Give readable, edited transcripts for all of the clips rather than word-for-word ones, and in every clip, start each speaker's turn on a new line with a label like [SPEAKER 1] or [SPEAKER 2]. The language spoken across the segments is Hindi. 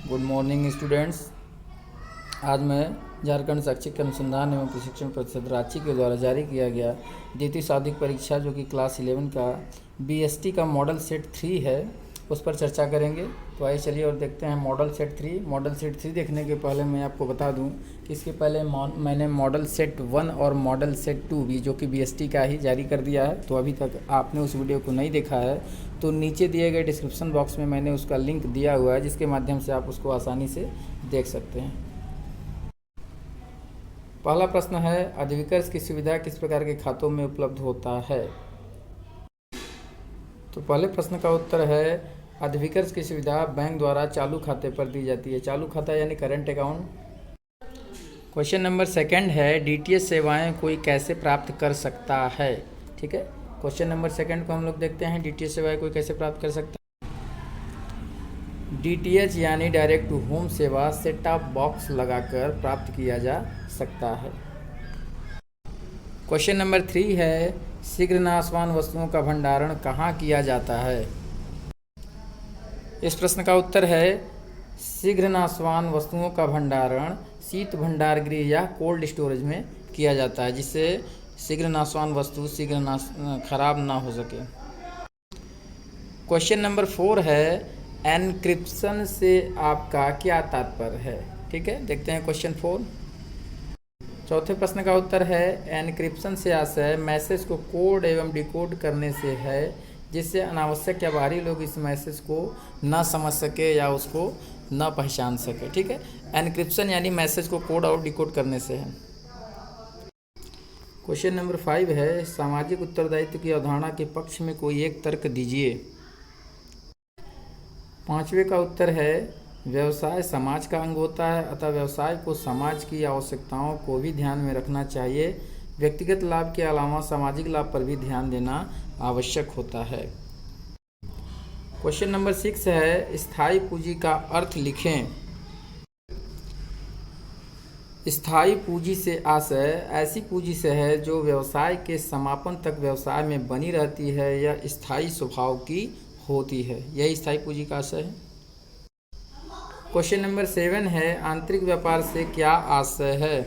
[SPEAKER 1] Good morning students. आज मैं झारखंड शैक्षिक अनुसंधान एवं प्रशिक्षण परिषद रांची के द्वारा जारी किया गया द्वितीय शाब्दिक परीक्षा जो कि क्लास 11 का बीएसटी का मॉडल सेट 3 है, उस पर चर्चा करेंगे। तो आइए चलिए और देखते हैं मॉडल सेट 3। मॉडल सेट 3 देखने के पहले मैं आपको बता दूं कि इसके पहले मैंने मॉडल सेट 1 और मॉडल सेट 2 भी जो कि बीएसटी का ही जारी कर दिया है। तो अभी तक आपने उस वीडियो को नहीं देखा है तो नीचे दिए गए डिस्क्रिप्शन बॉक्स में मैंने उसका लिंक दिया हुआ है, जिसके माध्यम से आप उसको आसानी से देख सकते हैं। पहला प्रश्न है, अधिविकर्ष की सुविधा किस प्रकार के खातों में उपलब्ध होता है। तो पहले प्रश्न का उत्तर है, अधिविकर्ष की सुविधा बैंक द्वारा चालू खाते पर दी जाती है। चालू खाता यानी current account. Question number second है, डीटीएच सेवाएं कोई कैसे प्राप्त कर सकता है। ठीक है, क्वेश्चन नंबर सेकंड को हम लोग देखते हैं, डीटीएच सेवाएं कोई कैसे प्राप्त कर सकता है। डीटीएच यानी डायरेक्ट टू होम सेवा सेट टॉप बॉक्स लगाकर प्राप्त किया जा सकता है। क्वेश्चन नंबर 3 है, शीघ्र नाशवान वस्तुओं का भंडारण कहाँ किया जाता है। इस प्रश्न का उत्तर है, शीघ्र नाशवान वस्तुओं का भंडारण शीत भंडार गृह या कोल्ड स्टोरेज में किया जाता है, जिससे शीघ्र नाशवान वस्तु खराब ना हो सके। क्वेश्चन नंबर 4 है, एनक्रिप्शन से आपका क्या तात्पर्य है। ठीक है, देखते हैं क्वेश्चन 4। चौथे प्रश्न का उत्तर है, एनक्रिप्शन से आशय मैसेज को कोड एवं डिकोड करने से है, जिससे अनावश्यक या बाहरी लोग इस मैसेज को न समझ सके या उसको न पहचान सके। ठीक है, एनक्रिप्शन यानी मैसेज को कोड और डिकोड करने से है। क्वेश्चन नंबर 5 है, सामाजिक उत्तरदायित्व की अवधारणा के पक्ष में कोई एक तर्क दीजिए। पांचवें का उत्तर है, व्यवसाय समाज का अंग होता है, अतः व्यवसाय को समाज की आवश्यकताओं को भी ध्यान में रखना चाहिए। व्यक्तिगत लाभ के अलावा सामाजिक लाभ पर भी ध्यान देना आवश्यक होता है। क्वेश्चन नंबर 6 है, स्थायी पूंजी का अर्थ लिखें। स्थायी पूंजी से आशय ऐसी पूंजी से है जो व्यवसाय के समापन तक व्यवसाय में बनी रहती है या स्थायी स्वभाव की होती है, यही स्थायी पूंजी का आशय है। क्वेश्चन नंबर 7 है, आंतरिक व्यापार से क्या आशय है।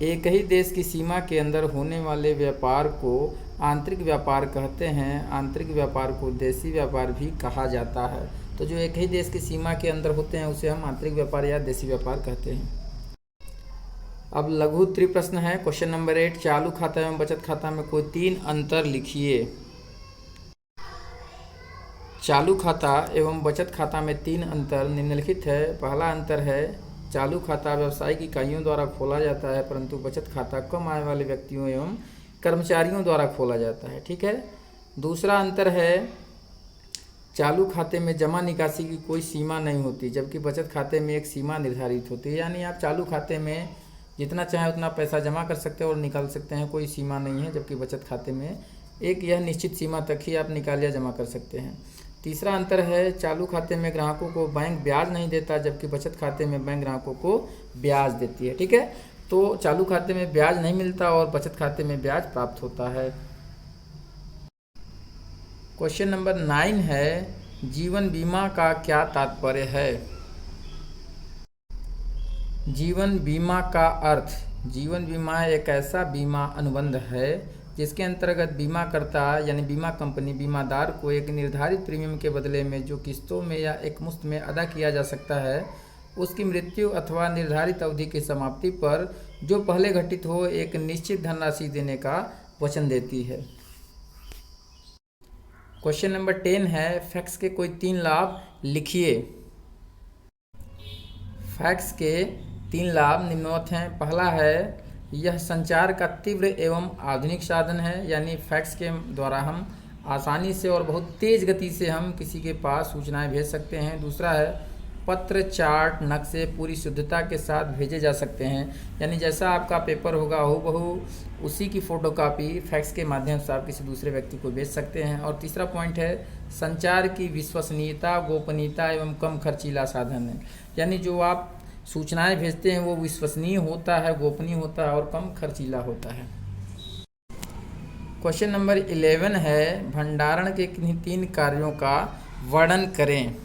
[SPEAKER 1] एक ही देश की सीमा के अंदर होने वाले व्यापार को आंतरिक व्यापार कहते हैं। आंतरिक व्यापार को देशी व्यापार भी कहा जाता है। तो जो एक ही देश की सीमा के अंदर होते हैं उसे हम आंतरिक व्यापार या देशी व्यापार कहते हैं। अब लघु उत्तरीय प्रश्न है, क्वेश्चन नंबर 8, चालू खाता एवं बचत खाता में कोई 3 अंतर लिखिए। चालू खाता एवं बचत खाता में 3 अंतर निम्नलिखित है। पहला अंतर है, चालू खाता व्यावसायिक इकाइयों द्वारा खोला जाता है, परंतु बचत खाता कम आय वाले व्यक्तियों एवं कर्मचारियों द्वारा खोला जाता है। ठीक है। दूसरा अंतर है, चालू खाते में जमा निकासी की कोई सीमा नहीं होती, जबकि बचत खाते में एक सीमा निर्धारित होती है। यानी आप चालू खाते में जितना चाहें उतना पैसा जमा कर सकते हैं और निकाल सकते हैं, कोई सीमा नहीं है, जबकि बचत खाते में एक यह निश्चित सीमा तक ही आप निकाल या जमा कर सकते हैं। तीसरा अंतर है, चालू खाते में ग्राहकों को बैंक ब्याज नहीं देता, जबकि बचत खाते में बैंक ग्राहकों को ब्याज देती है। ठीक है, तो चालू खाते में ब्याज नहीं मिलता और बचत खाते में ब्याज प्राप्त होता है। क्वेश्चन नंबर 9 है, जीवन बीमा का क्या तात्पर्य है। जीवन बीमा का अर्थ, जीवन बीमा एक ऐसा बीमा अनुबंध है जिसके अंतर्गत बीमाकर्ता यानी बीमा कंपनी बीमादार को एक निर्धारित प्रीमियम के बदले में जो किस्तों में या एक मुश्त में अदा किया जा सकता है, उसकी मृत्यु अथवा निर्धारित अवधि की समाप्ति पर जो पहले घटित हो एक निश्चित धनराशि देने का वचन देती है। क्वेश्चन नंबर 10 है, फैक्स के कोई 3 लाभ लिखिए। फैक्स के 3 लाभ निम्नवत हैं। पहला है, यह संचार का तीव्र एवं आधुनिक साधन है, यानी फैक्स के द्वारा हम आसानी से और बहुत तेज़ गति से हम किसी के पास सूचनाएं भेज सकते हैं। दूसरा है, पत्र, चार्ट, नक्शे पूरी शुद्धता के साथ भेजे जा सकते हैं, यानी जैसा आपका पेपर होगा हूबहू उसी की फ़ोटोकॉपी फैक्स के माध्यम से आप किसी दूसरे व्यक्ति को भेज सकते हैं। और तीसरा पॉइंट है, संचार की विश्वसनीयता, गोपनीयता एवं कम खर्चीला साधन है, यानी जो आप सूचनाएं भेजते हैं वो विश्वसनीय होता है, गोपनीय होता है और कम खर्चीला होता है। क्वेश्चन नंबर 11 है, भंडारण के किन्हीं 3 कार्यों का वर्णन करें।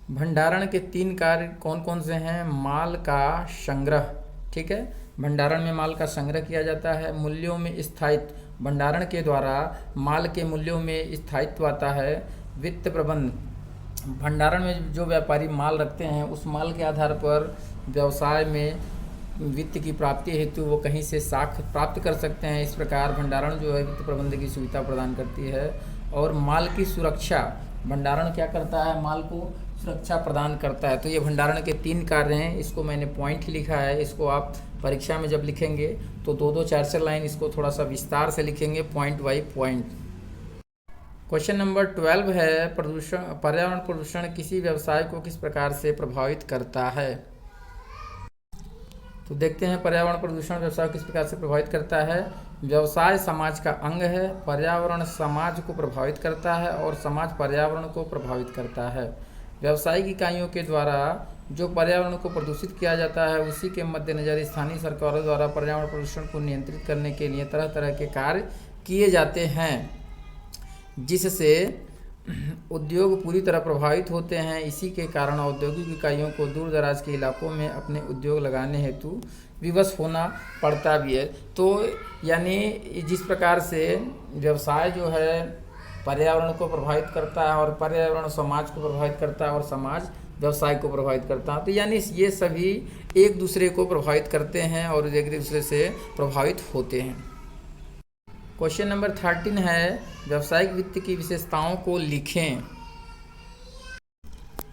[SPEAKER 1] भंडारण के 3 कार्य कौन कौन से हैं? माल का संग्रह, ठीक है, भंडारण में माल का संग्रह किया जाता है। मूल्यों में स्थायित्व, भंडारण के द्वारा माल के मूल्यों में स्थायित्व आता है। वित्त प्रबंध, भंडारण में जो व्यापारी माल रखते हैं उस माल के आधार पर व्यवसाय में वित्त की प्राप्ति हेतु वो कहीं से साख प्राप्त कर सकते हैं। इस प्रकार भंडारण जो है वित्त प्रबंध की सुविधा प्रदान करती है। और माल की सुरक्षा, भंडारण क्या करता है? माल को सुरक्षा प्रदान करता है। तो ये भंडारण के 3 कार्य हैं। इसको मैंने पॉइंट ही लिखा है, इसको आप परीक्षा में जब लिखेंगे तो 2-2 4-4 लाइन इसको थोड़ा सा विस्तार से लिखेंगे, point by point. Question number 12 है, पर्यावरण प्रदूषण किसी व्यवसाय को किस प्रकार से प्रभावित करता है? तो देखते हैं पर्यावरण प्रदूषण व्यवसाय को किस प्रकार से प्रभावित करता है। व्यवसाय समाज का अंग है, पर्यावरण समाज को प्रभावित करता है और समाज पर्यावरण को प्रभावित करता है। व्यावसायिक इकाइयों के द्वारा जो पर्यावरण को प्रदूषित किया जाता है उसी के मद्देनज़र स्थानीय सरकारों द्वारा पर्यावरण प्रदूषण को नियंत्रित करने के लिए तरह तरह के कार्य किए जाते हैं, जिससे उद्योग पूरी तरह प्रभावित होते हैं। इसी के कारण औद्योगिक इकाइयों को दूर दराज के इलाकों में अपने उद्योग लगाने हेतु विवश होना पड़ता भी है। तो यानी जिस प्रकार से व्यवसाय जो है पर्यावरण को प्रभावित करता है और पर्यावरण समाज को प्रभावित करता है और समाज व्यवसाय को प्रभावित करता है, तो यानी ये सभी एक दूसरे को प्रभावित करते हैं और एक दूसरे से प्रभावित होते हैं। क्वेश्चन नंबर 13 है, व्यावसायिक वित्त की विशेषताओं को लिखें।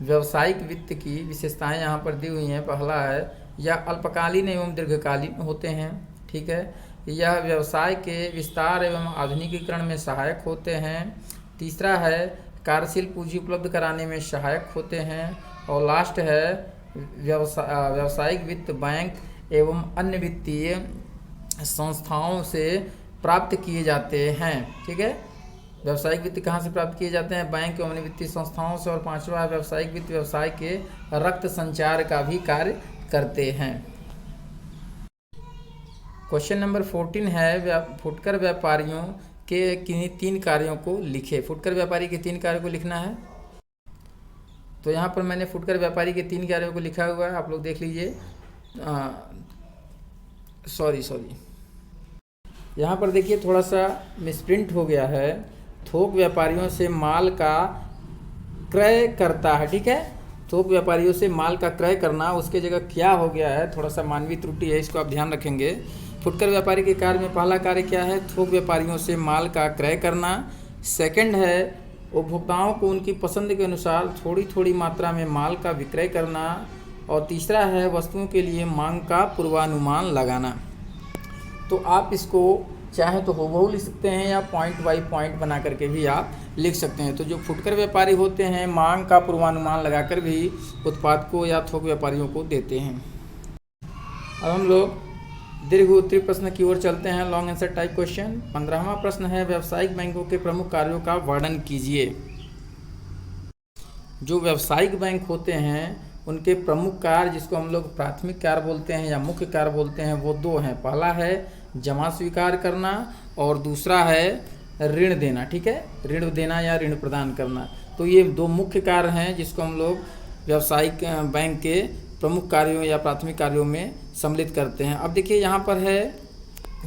[SPEAKER 1] व्यावसायिक वित्त की विशेषताएं यहाँ पर दी हुई हैं। पहला है, यह अल्पकालीन एवं दीर्घकालीन होते हैं, ठीक है। यह व्यवसाय के विस्तार एवं आधुनिकीकरण में सहायक होते हैं। तीसरा है, कार्यशील पूंजी उपलब्ध कराने में सहायक होते हैं। और लास्ट है, व्यावसायिक वित्त बैंक एवं अन्य वित्तीय संस्थाओं से प्राप्त किए जाते हैं, ठीक है। व्यावसायिक वित्त कहाँ से प्राप्त किए जाते हैं? बैंक एवं अन्य वित्तीय संस्थाओं से। और पांचवा है, व्यावसायिक वित्त व्यवसाय के रक्त संचार का भी कार्य करते हैं। क्वेश्चन नंबर 14 है, फुटकर व्यापारियों के किन्हीं 3 कार्यों को लिखे। फुटकर व्यापारी के 3 कार्यों को लिखना है। तो यहाँ पर मैंने फुटकर व्यापारी के 3 कार्यों को लिखा हुआ है, आप लोग देख लीजिए। सॉरी, यहाँ पर देखिए थोड़ा सा मिसप्रिंट हो गया है। थोक व्यापारियों से माल का क्रय करता है, ठीक है। थोक व्यापारियों से माल का क्रय करना, उसके जगह क्या हो गया है, थोड़ा सा मानवीय त्रुटि है, इसको आप ध्यान रखेंगे। फुटकर व्यापारी के कार्य में पहला कार्य क्या है? थोक व्यापारियों से माल का क्रय करना। सेकंड है, उपभोक्ताओं को उनकी पसंद के अनुसार थोड़ी थोड़ी मात्रा में माल का विक्रय करना। और तीसरा है, वस्तुओं के लिए मांग का पूर्वानुमान लगाना। तो आप इसको चाहे तो हूबहू लिख सकते हैं या पॉइंट बाई पॉइंट बना करके भी आप लिख सकते हैं। तो जो फुटकर व्यापारी होते हैं मांग का पूर्वानुमान लगाकर भी उत्पाद को या थोक व्यापारियों को देते हैं। अब हम लोग दीर्घ उत्तरीय प्रश्न की ओर चलते हैं, लॉन्ग आंसर टाइप क्वेश्चन। 15वां प्रश्न है, व्यावसायिक बैंकों के प्रमुख कार्यों का वर्णन कीजिए। जो व्यावसायिक बैंक होते हैं उनके प्रमुख कार्य, जिसको हम लोग प्राथमिक कार्य बोलते हैं या मुख्य कार्य बोलते हैं, वो 2 हैं। पहला है जमा स्वीकार करना और दूसरा है ऋण देना, ठीक है, ऋण देना या ऋण प्रदान करना। तो ये 2 मुख्य कार्य हैं जिसको हम लोग व्यावसायिक बैंक के प्रमुख कार्यों या प्राथमिक कार्यों में सम्मिलित करते हैं। अब देखिए यहाँ पर है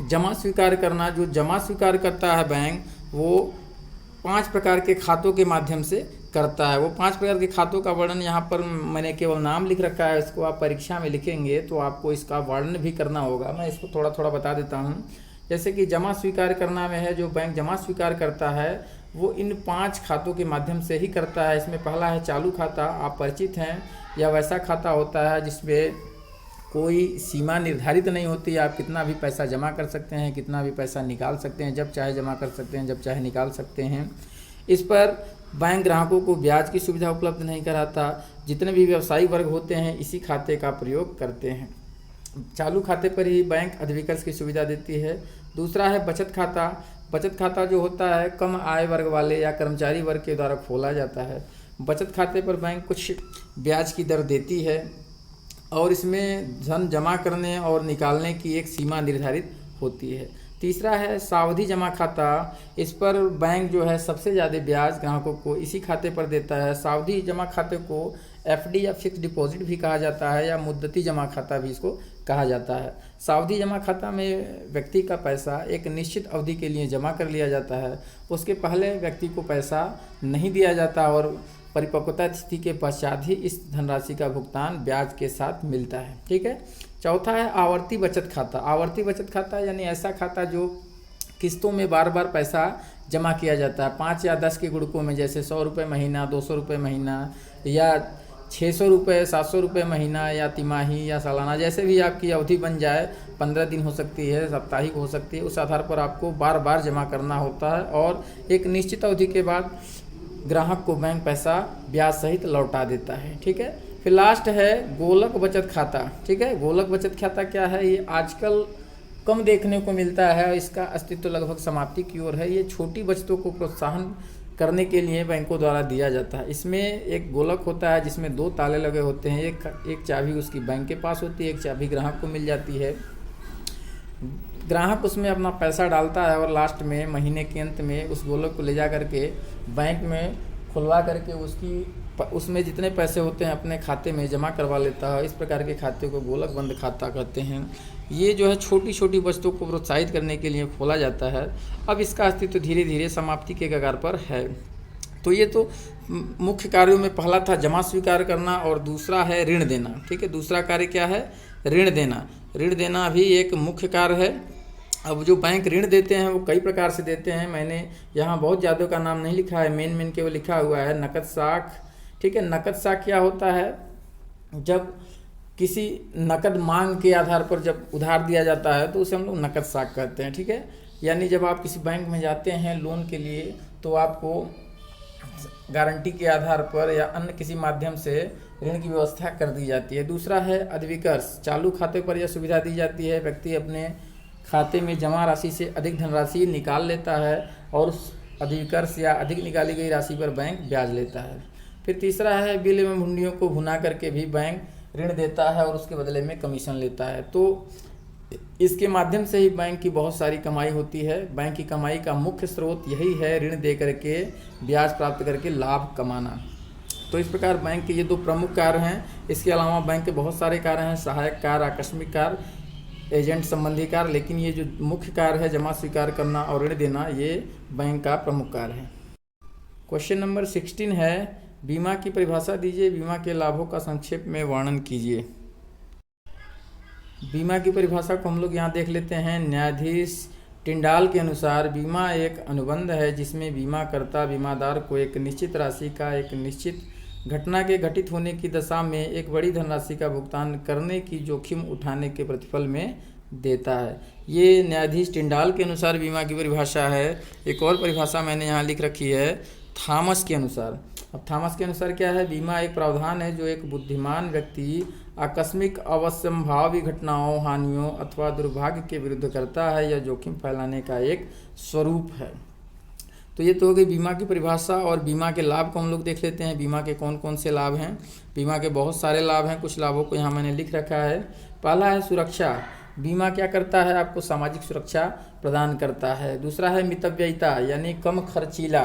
[SPEAKER 1] जमा स्वीकार करना। जो जमा स्वीकार करता है बैंक, वो 5 प्रकार के खातों के माध्यम से करता है। वो 5 प्रकार के खातों का वर्णन यहाँ पर मैंने केवल नाम लिख रखा है, इसको आप परीक्षा में लिखेंगे तो आपको इसका वर्णन भी करना होगा। मैं इसको थोड़ा थोड़ा बता देता हूँ। जैसे कि जमा स्वीकार करना में है, जो बैंक जमा स्वीकार करता है वो इन 5 खातों के माध्यम से ही करता है। इसमें पहला है चालू खाता, आप परिचित हैं। यह वैसा खाता होता है जिसमें कोई सीमा निर्धारित नहीं होती, आप कितना भी पैसा जमा कर सकते हैं, कितना भी पैसा निकाल सकते हैं, जब चाहे जमा कर सकते हैं, जब चाहे निकाल सकते हैं। इस पर बैंक ग्राहकों को ब्याज की सुविधा उपलब्ध नहीं कराता। जितने भी व्यवसायी वर्ग होते हैं इसी खाते का प्रयोग करते हैं। चालू खाते पर ही बैंक अधिविकर्ष की सुविधा देती है। दूसरा है बचत खाता। बचत खाता जो होता है कम आय वर्ग वाले या कर्मचारी वर्ग के द्वारा खोला जाता है। बचत खाते पर बैंक कुछ ब्याज की दर देती है और इसमें धन जमा करने और निकालने की एक सीमा निर्धारित होती है। तीसरा है सावधि जमा खाता। इस पर बैंक जो है सबसे ज़्यादा ब्याज ग्राहकों को इसी खाते पर देता है। सावधि जमा खाते को एफडी या फिक्स डिपॉजिट भी कहा जाता है, या मुद्दती जमा खाता भी इसको कहा जाता है। सावधि जमा खाता में व्यक्ति का पैसा एक निश्चित अवधि के लिए जमा कर लिया जाता है, उसके पहले व्यक्ति को पैसा नहीं दिया जाता और परिपक्वता तिथि के पश्चात ही इस धनराशि का भुगतान ब्याज के साथ मिलता है। ठीक है। चौथा है आवर्ती बचत खाता। आवर्ती बचत खाता यानी ऐसा खाता जो किस्तों में बार बार पैसा जमा किया जाता है, 5 या 10 के गुणकों में, जैसे 100 रुपये महीना, 200 रुपये महीना, या 600 रुपये, 700 रुपये महीना, या तिमाही या सालाना, जैसे भी आपकी अवधि बन जाए, 15 दिन हो सकती है, साप्ताहिक हो सकती है, उस आधार पर आपको बार बार जमा करना होता है और एक निश्चित अवधि के बाद ग्राहक को बैंक पैसा ब्याज सहित लौटा देता है। ठीक है। फिर लास्ट है गोलक बचत खाता। ठीक है। गोलक बचत खाता क्या है? ये आजकल कम देखने को मिलता है, इसका अस्तित्व लगभग समाप्ति की ओर है। ये छोटी बचतों को प्रोत्साहन करने के लिए बैंकों द्वारा दिया जाता है। इसमें एक गोलक होता है जिसमें 2 ताले लगे होते हैं, एक चाबी उसकी बैंक के पास होती है, एक चाबी ग्राहक को मिल जाती है। ग्राहक उसमें अपना पैसा डालता है और लास्ट में महीने के अंत में उस गोलक को ले जा करके बैंक में खुलवा करके उसमें जितने पैसे होते हैं अपने खाते में जमा करवा लेता है। इस प्रकार के खाते को गोलक बंद खाता कहते हैं। ये जो है छोटी छोटी बचतों को प्रोत्साहित करने के लिए खोला जाता है। अब इसका अस्तित्व धीरे धीरे समाप्ति के कगार पर है। तो ये तो मुख्य कार्यों में पहला था जमा स्वीकार करना और दूसरा है ऋण देना। ठीक है। दूसरा कार्य क्या है? ऋण देना। ऋण देना भी एक मुख्य कार्य है। अब जो बैंक ऋण देते हैं वो कई प्रकार से देते हैं। मैंने यहाँ बहुत ज़्यादा का नाम नहीं लिखा है, मेन केवल लिखा हुआ है नकद साख। ठीक है। नकद साख क्या होता है? जब किसी नकद मांग के आधार पर जब उधार दिया जाता है तो उसे हम लोग नकद साख कहते हैं। ठीक है। यानी जब आप किसी बैंक में जाते हैं लोन के लिए तो आपको गारंटी के आधार पर या अन्य किसी माध्यम से ऋण की व्यवस्था कर दी जाती है। दूसरा है अधिविकर्ष। चालू खाते पर यह सुविधा दी जाती है, व्यक्ति अपने खाते में जमा राशि से अधिक धनराशि निकाल लेता है और उस अधिविकर्ष या अधिक निकाली गई राशि पर बैंक ब्याज लेता है। फिर तीसरा है बिल एवं हुंडियों को भुना करके भी बैंक ऋण देता है और उसके बदले में कमीशन लेता है। तो इसके माध्यम से ही बैंक की बहुत सारी कमाई होती है। बैंक की कमाई का मुख्य स्रोत यही है, ऋण दे करके ब्याज प्राप्त करके लाभ कमाना। तो इस प्रकार बैंक के ये 2 प्रमुख कार्य हैं। इसके अलावा बैंक के बहुत सारे कार्य हैं, सहायक कार्य, आकस्मिक कार्य, एजेंट संबंधी कार्य, लेकिन ये जो मुख्य कार्य है जमा स्वीकार करना और ऋण देना, ये बैंक का प्रमुख कार्य है। क्वेश्चन नंबर 16 है बीमा की परिभाषा दीजिए, बीमा के लाभों का संक्षेप में वर्णन कीजिए। बीमा की परिभाषा को हम लोग यहाँ देख लेते हैं। न्यायाधीश टिंडाल के अनुसार बीमा एक अनुबंध है जिसमें बीमाकर्ता बीमादार को एक निश्चित राशि का एक निश्चित घटना के घटित होने की दशा में एक बड़ी धनराशि का भुगतान करने की जोखिम उठाने के प्रतिफल में देता है। ये न्यायाधीश टिंडाल के अनुसार बीमा की परिभाषा है। एक और परिभाषा मैंने यहाँ लिख रखी है थॉमस के अनुसार। अब थॉमस के अनुसार क्या है? बीमा एक प्रावधान है जो एक बुद्धिमान व्यक्ति आकस्मिक अवश्यंभावी घटनाओं, हानियों अथवा दुर्भाग्य के विरुद्ध करता है या जोखिम फैलाने का एक स्वरूप है। तो ये तो हो गई बीमा की परिभाषा। और बीमा के लाभ को हम लोग देख लेते हैं। बीमा के कौन कौन से लाभ हैं? बीमा के बहुत सारे लाभ हैं, कुछ लाभों को यहाँ मैंने लिख रखा है। पहला है सुरक्षा। बीमा क्या करता है? आपको सामाजिक सुरक्षा प्रदान करता है। दूसरा है मितव्ययिता, यानी कम खर्चीला,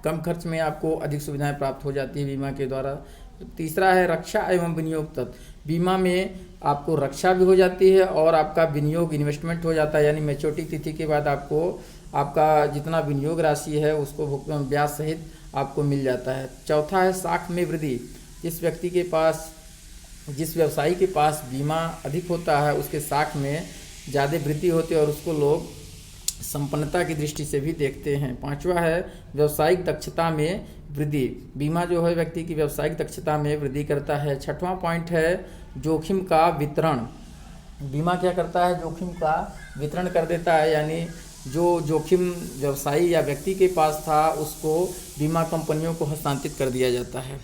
[SPEAKER 1] कम खर्च में आपको अधिक सुविधाएं प्राप्त हो जाती है बीमा के द्वारा। तीसरा है रक्षा एवं विनियोग तत्व। बीमा में आपको रक्षा भी हो जाती है और आपका विनियोग इन्वेस्टमेंट हो जाता है, यानी मैच्योरिटी तिथि के बाद आपको आपका जितना विनियोग राशि है उसको भुगतान ब्याज सहित आपको मिल जाता है। चौथा है साख में वृद्धि। जिस व्यक्ति के पास, जिस व्यवसायी के पास बीमा अधिक होता है उसके साख में ज़्यादा वृद्धि होती है और उसको लोग संपन्नता की दृष्टि से भी देखते हैं। पांचवा है व्यावसायिक दक्षता में वृद्धि। बीमा जो है व्यक्ति की व्यावसायिक दक्षता में वृद्धि करता है। छठवां पॉइंट है जोखिम का वितरण। बीमा क्या करता है? जोखिम का वितरण कर देता है, यानी जो जोखिम व्यवसायी या व्यक्ति के पास था उसको बीमा कंपनियों को हस्तांतरित कर दिया जाता है।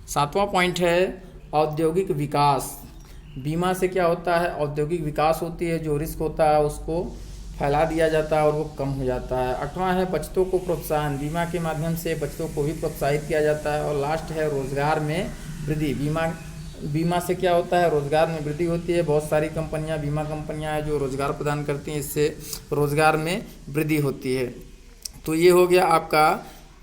[SPEAKER 1] सातवां पॉइंट है औद्योगिक विकास। बीमा से क्या होता है? औद्योगिक विकास होती है, जो रिस्क होता है उसको फैला दिया जाता है और वो कम हो जाता है। आठवां है बचतों को प्रोत्साहन। बीमा के माध्यम से बचतों को भी प्रोत्साहित किया जाता है। और लास्ट है रोजगार में वृद्धि। बीमा से क्या होता है? रोजगार में वृद्धि होती है। बहुत सारी कंपनियां, बीमा कंपनियां हैं जो रोजगार प्रदान करती हैं, इससे रोजगार में वृद्धि होती है। तो ये हो गया आपका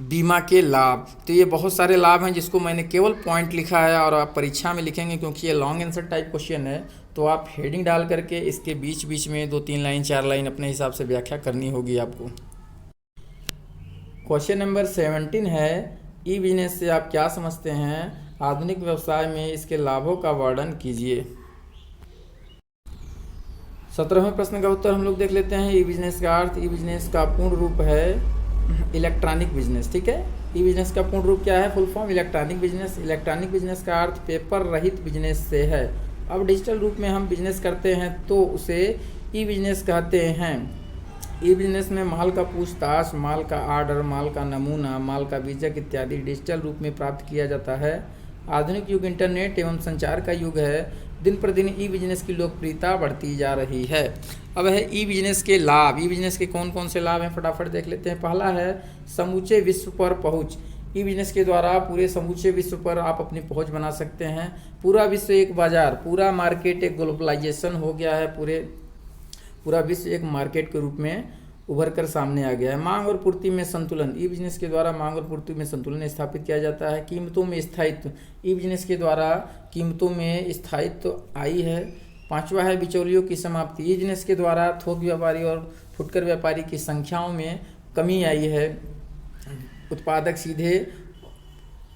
[SPEAKER 1] बीमा के लाभ। तो ये बहुत सारे लाभ हैं जिसको मैंने केवल पॉइंट लिखा है और आप परीक्षा में लिखेंगे क्योंकि ये लॉन्ग आंसर टाइप क्वेश्चन है, तो आप हेडिंग डाल करके इसके बीच बीच में 2-3 लाइन 4 लाइन अपने हिसाब से व्याख्या करनी होगी आपको। क्वेश्चन नंबर 17 है, ई बिजनेस से आप क्या समझते हैं? आधुनिक व्यवसाय में इसके लाभों का वर्णन कीजिए। 17वें प्रश्न का उत्तर हम लोग देख लेते हैं। ई बिजनेस का अर्थ, ई बिजनेस का पूर्ण रूप है इलेक्ट्रॉनिक बिजनेस। ठीक है, ई बिजनेस का पूर्ण रूप क्या है? Full form electronic business. Electronic business का अर्थ पेपर रहित बिजनेस से है। अब डिजिटल रूप में हम बिजनेस करते हैं तो उसे ई बिजनेस कहते हैं। ई बिजनेस में माल का पूछताछ, माल का ऑर्डर, माल का नमूना, माल का बीजक इत्यादि डिजिटल रूप में प्राप्त किया जाता है। आधुनिक युग इंटरनेट एवं संचार का युग है। दिन प्रतिदिन ई बिजनेस की लोकप्रियता बढ़ती जा रही है। अब है ई बिजनेस के लाभ। ई बिजनेस के कौन कौन से लाभ हैं फटाफट देख लेते हैं। पहला है समूचे विश्व पर पहुंच। ई बिजनेस के द्वारा पूरे समूचे विश्व पर आप अपनी पहुंच बना सकते हैं। पूरा विश्व एक बाजार, पूरा मार्केट एक ग्लोबलाइजेशन हो गया है। पूरा विश्व एक मार्केट के रूप में उभर कर सामने आ गया है। मांग और पूर्ति में संतुलन। ई बिजनेस के द्वारा मांग और पूर्ति में संतुलन स्थापित किया जाता है। कीमतों में स्थायित्व। ई बिजनेस के द्वारा कीमतों में स्थायित्व आई है। पांचवा है बिचौलियों की समाप्ति। ई बिजनेस के द्वारा थोक व्यापारी और फुटकर व्यापारी की संख्याओं में कमी आई है। उत्पादक सीधे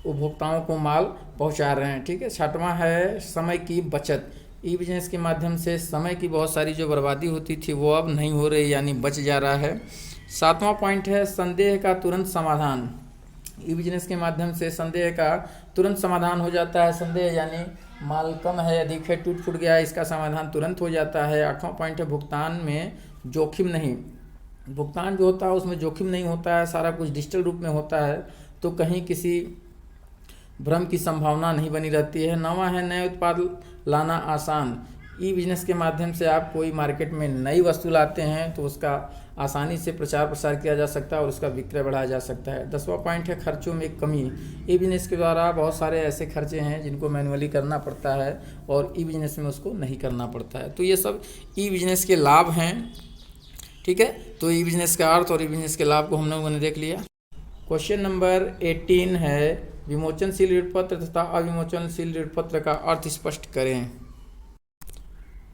[SPEAKER 1] उपभोक्ताओं को माल पहुंचा रहे हैं। ठीक है। छठवां है समय की बचत। ई बिजनेस के माध्यम से समय की बहुत सारी जो बर्बादी होती थी वो अब नहीं हो रही, यानी बच जा रहा है। सातवां पॉइंट है संदेह का तुरंत समाधान। ई बिजनेस के माध्यम से संदेह का तुरंत समाधान हो जाता है। संदेह यानी माल कम है, अधिक है, टूट फूट गया है, इसका समाधान तुरंत हो जाता है। आठवां पॉइंट है भुगतान में जोखिम नहीं। भुगतान जो होता है उसमें जोखिम नहीं होता है, सारा कुछ डिजिटल रूप में होता है, तो कहीं किसी भ्रम की संभावना नहीं बनी रहती है। नौवां है नए उत्पाद लाना आसान। ई बिजनेस के माध्यम से आप कोई मार्केट में नई वस्तु लाते हैं तो उसका आसानी से प्रचार प्रसार किया जा सकता है और उसका विक्रय बढ़ाया जा सकता है। 10वां पॉइंट है खर्चों में कमी। ई बिजनेस के द्वारा बहुत सारे ऐसे खर्चे हैं जिनको मैनुअली करना पड़ता है और ई बिजनेस में उसको नहीं करना पड़ता है। तो ये सब ई बिजनेस के लाभ हैं। ठीक है, तो ई बिजनेस का अर्थ और ई बिजनेस के लाभ को हम लोगों ने देख लिया। क्वेश्चन नंबर 18 है विमोचनशील ऋण पत्र तथा अविमोचनशील ऋण पत्र का अर्थ स्पष्ट करें।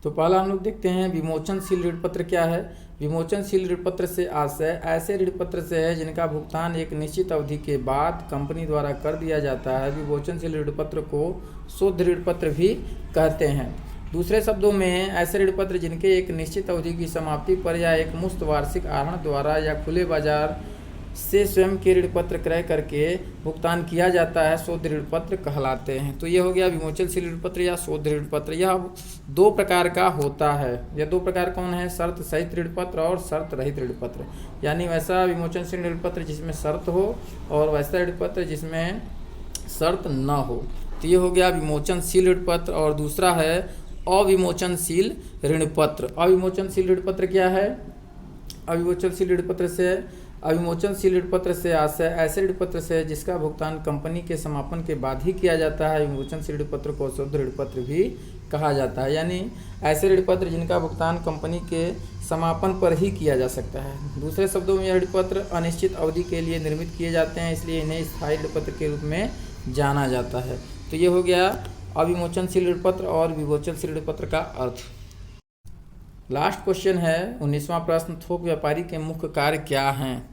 [SPEAKER 1] तो पहला हम लोग देखते हैं विमोचनशील ऋण पत्र क्या है। विमोचनशील ऋण पत्र से आशय ऐसे ऋण पत्र से है जिनका भुगतान एक निश्चित अवधि के बाद कंपनी द्वारा कर दिया जाता है। विमोचनशील ऋण पत्र को शुद्ध ऋण पत्र भी कहते हैं। दूसरे शब्दों में ऐसे ऋण पत्र जिनके एक निश्चित अवधि की समाप्ति पर या एक मुश्त वार्षिक आहरण द्वारा या खुले बाजार से स्वयं के ऋण पत्र क्रय करके भुगतान किया जाता है, शुद्ध ऋण पत्र कहलाते हैं। तो ये हो गया विमोचनशील ऋण पत्र या शुद्ध ऋण पत्र। यह दो प्रकार का होता है। यह दो प्रकार कौन है? शर्त सहित ऋण पत्र और शर्त रहित ऋण पत्र। यानी वैसा विमोचनशील ऋण पत्र जिसमें शर्त हो और वैसा ऋण पत्र जिसमें शर्त न हो। तो ये हो गया विमोचनशील ऋण पत्र। और दूसरा है अविमोचनशील ऋण पत्र। अविमोचनशील ऋण पत्र क्या है? अविमोचनशील ऋण पत्र से अविमोचनशील ऋण पत्र से आशय ऐसे ऋण पत्र से जिसका भुगतान कंपनी के समापन के बाद ही किया जाता है। विमोचनशील ऋण पत्र को शुद्ध ऋण पत्र भी कहा जाता है। यानी ऐसे ऋण पत्र जिनका भुगतान कंपनी के समापन पर ही किया जा सकता है। दूसरे शब्दों में यह ऋण पत्र अनिश्चित अवधि के लिए निर्मित किए जाते हैं, इसलिए इन्हें स्थायी ऋण पत्र के रूप में जाना जाता है। तो ये हो गया अविमोचनशील ऋण पत्र और विमोचनशील ऋण पत्र का अर्थ। लास्ट क्वेश्चन है 19वां प्रश्न, थोक व्यापारी के मुख्य कार्य क्या हैं?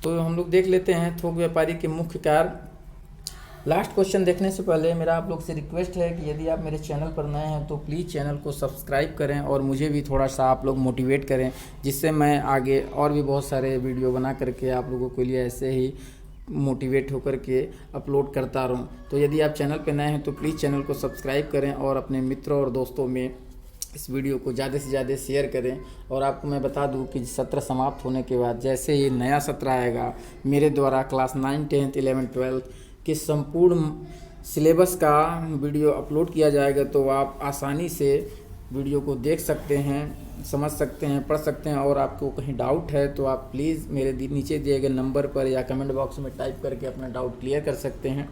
[SPEAKER 1] तो हम लोग देख लेते हैं थोक व्यापारी के मुख्य कार्य। लास्ट क्वेश्चन देखने से पहले मेरा आप लोग से रिक्वेस्ट है कि यदि आप मेरे चैनल पर नए हैं तो प्लीज़ चैनल को सब्सक्राइब करें और मुझे भी थोड़ा सा आप लोग मोटिवेट करें, जिससे मैं आगे और भी बहुत सारे वीडियो बना करके आप लोगों के लिए ऐसे ही मोटिवेट होकर के अपलोड करता रहूं। तो यदि आप चैनल पर नए हैं तो प्लीज़ चैनल को सब्सक्राइब करें और अपने मित्रों और दोस्तों में इस वीडियो को ज़्यादा से ज़्यादा शेयर करें। और आपको मैं बता दूं कि सत्र समाप्त होने के बाद जैसे ही नया सत्र आएगा, मेरे द्वारा क्लास 9, 10, 11, 12 के संपूर्ण सिलेबस का वीडियो अपलोड किया जाएगा। तो आप आसानी से वीडियो को देख सकते हैं, समझ सकते हैं, पढ़ सकते हैं। और आपको कहीं डाउट है तो आप प्लीज़ मेरे नीचे दिए गए नंबर पर या कमेंट बॉक्स में टाइप करके अपना डाउट क्लियर कर सकते हैं।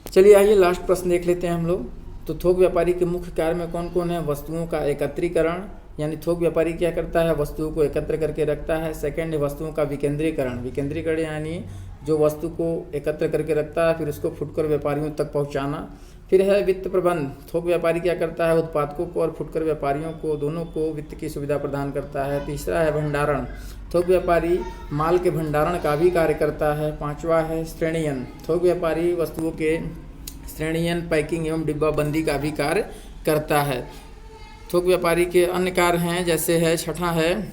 [SPEAKER 1] चलिए आइए लास्ट प्रश्न देख लेते हैं हम लोग। तो थोक व्यापारी के मुख्य कार्य में कौन कौन है? वस्तुओं का एकत्रीकरण, यानी थोक व्यापारी क्या करता है, वस्तुओं को एकत्र करके रखता है। सेकंड है वस्तुओं का विकेंद्रीकरण। विकेंद्रीकरण यानी जो वस्तु को एकत्र करके रखता है फिर उसको फुटकर व्यापारियों तक पहुंचाना। फिर है वित्त प्रबंध। थोक व्यापारी क्या करता है, उत्पादकों को और फुटकर व्यापारियों को दोनों को वित्त की सुविधा प्रदान करता है। तीसरा है भंडारण। थोक व्यापारी माल के भंडारण का भी कार्य करता है। पांचवा है श्रेणीयन। थोक व्यापारी वस्तुओं के श्रेणीयन, पैकिंग एवं डिब्बाबंदी का भी कार्य करता है। थोक व्यापारी के अन्य कार्य हैं, जैसे है छठा है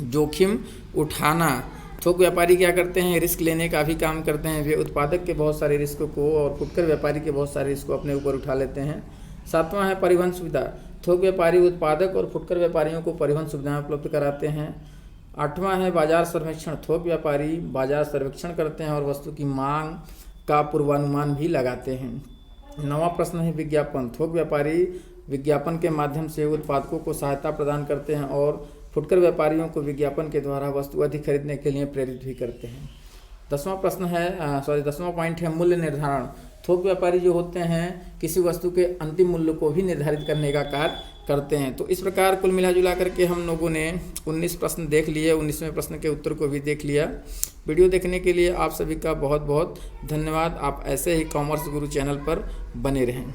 [SPEAKER 1] जोखिम उठाना। थोक व्यापारी क्या करते हैं, रिस्क लेने का भी काम करते हैं। वे उत्पादक के बहुत सारे रिस्क को और फुटकर व्यापारी के बहुत सारे रिस्क को अपने ऊपर उठा लेते हैं। सातवां है परिवहन सुविधा। थोक व्यापारी उत्पादक और फुटकर व्यापारियों को परिवहन सुविधाएं उपलब्ध कराते हैं। आठवां है बाजार सर्वेक्षण। थोक व्यापारी बाजार सर्वेक्षण करते हैं और वस्तु की मांग का पूर्वानुमान भी लगाते हैं। नौवां प्रश्न है विज्ञापन। थोक व्यापारी विज्ञापन के माध्यम से उत्पादकों को सहायता प्रदान करते हैं और फुटकर व्यापारियों को विज्ञापन के द्वारा वस्तु अधिक खरीदने के लिए प्रेरित भी करते हैं। 10वां पॉइंट है मूल्य निर्धारण। थोक व्यापारी जो होते हैं किसी वस्तु के अंतिम मूल्य को भी निर्धारित करने का कार्य करते हैं। तो इस प्रकार कुल मिला जुला करके हम लोगों ने 19 प्रश्न देख लिए। 19वें प्रश्न के उत्तर को भी देख लिया। वीडियो देखने के लिए आप सभी का बहुत बहुत धन्यवाद। आप ऐसे ही कॉमर्स गुरु चैनल पर बने रहें।